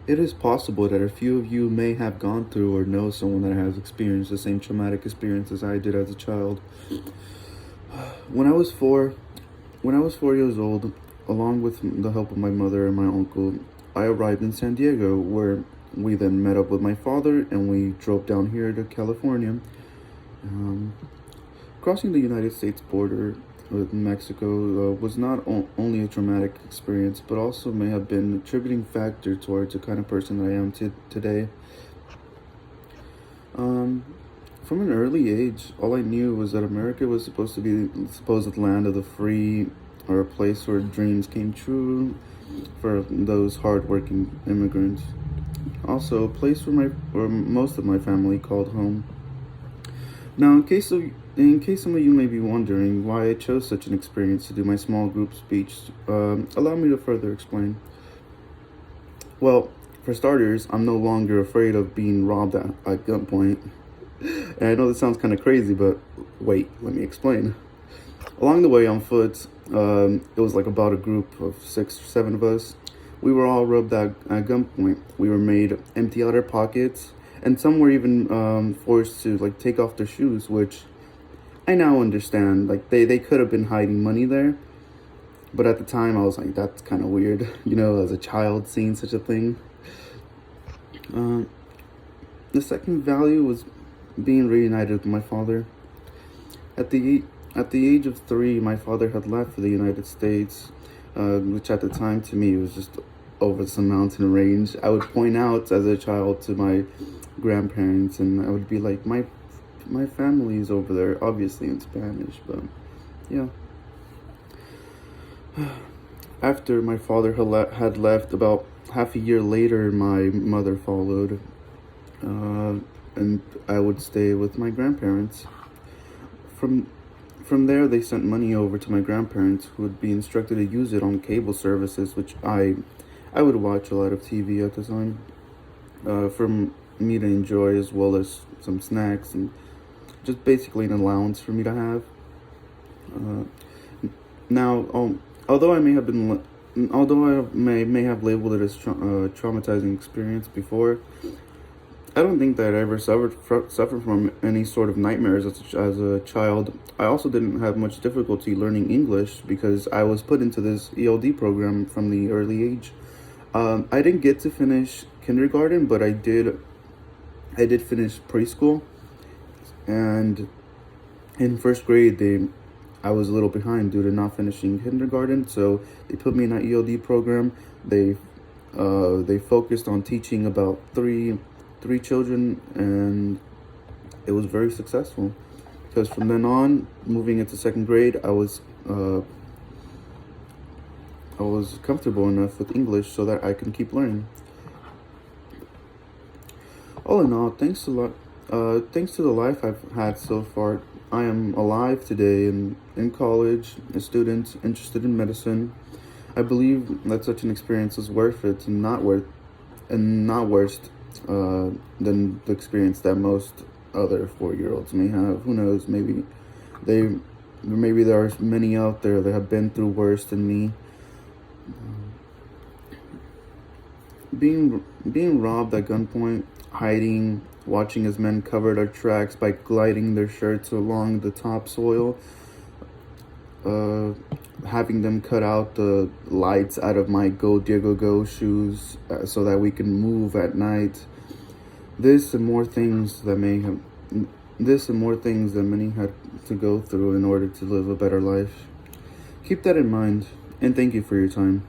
It is possible that a few of you may have gone through or know someone that has experienced the same traumatic experience as I did as a child. When I was four, when I was 4 years old, along with the help of my mother and my uncle, I arrived in San Diego, where we then met up with my father and we drove down here to California. Um, Crossing the United States border with Mexico was not only a traumatic experience, but also may have been a contributing factor towards the kind of person that I am today. Um, from an early age, all I knew was that America was supposed to be the supposed land of the free, or a place where dreams came true for those hardworking immigrants. Also, a place where most of my family called home. Now, in case some of you may be wondering why I chose such an experience to do my small group speech, allow me to further explain. Well, for starters, I'm no longer afraid of being robbed at gunpoint. And I know this sounds kind of crazy, but wait, let me explain. Along the way on foot, it was like about a group of 6 or 7 of us. We were all robbed at gunpoint. We were made empty out our pockets, and some were even forced to like take off their shoes, which I now understand. Like they could have been hiding money there, but at the time I was like, that's kind of weird, as a child seeing such a thing. The second value was being reunited with my father. At the at the age of 3, my father had left for the United States, which at the time to me was just over some mountain range. I would point out as a child to my grandparents, and I would be like, my family's over there, obviously in Spanish, but yeah. After my father had left, about half a year later, my mother followed, and I would stay with my grandparents. From from there, they sent money over to my grandparents, who would be instructed to use it on cable services, which I would watch a lot of TV at the time, for me to enjoy, as well as some snacks and just basically an allowance for me to have. Uh, Now, although I may have been, although I may have labeled it as traumatizing experience before, I don't think that I ever suffered from any sort of nightmares as a child. I also didn't have much difficulty learning English because I was put into this ELD program from the early age. I didn't get to finish kindergarten, but I did finish preschool, and in first grade I was a little behind due to not finishing kindergarten, so they put me in that ELD program. They focused on teaching about three children, and it was very successful. Because from then on, moving into second grade, I was comfortable enough with English so that I can keep learning. All in all, thanks to the life I've had so far, I am alive today and in college, a student interested in medicine. I believe that such an experience is worth it, and not worse than the experience that most other 4-year-olds may have. Who knows? Maybe there are many out there that have been through worse than me. Being robbed at gunpoint, hiding, watching as men covered our tracks by gliding their shirts along the topsoil, having them cut out the lights out of my Go Diego Go shoes so that we can move at night. This and more things that many had to go through in order to live a better life. Keep that in mind, and thank you for your time.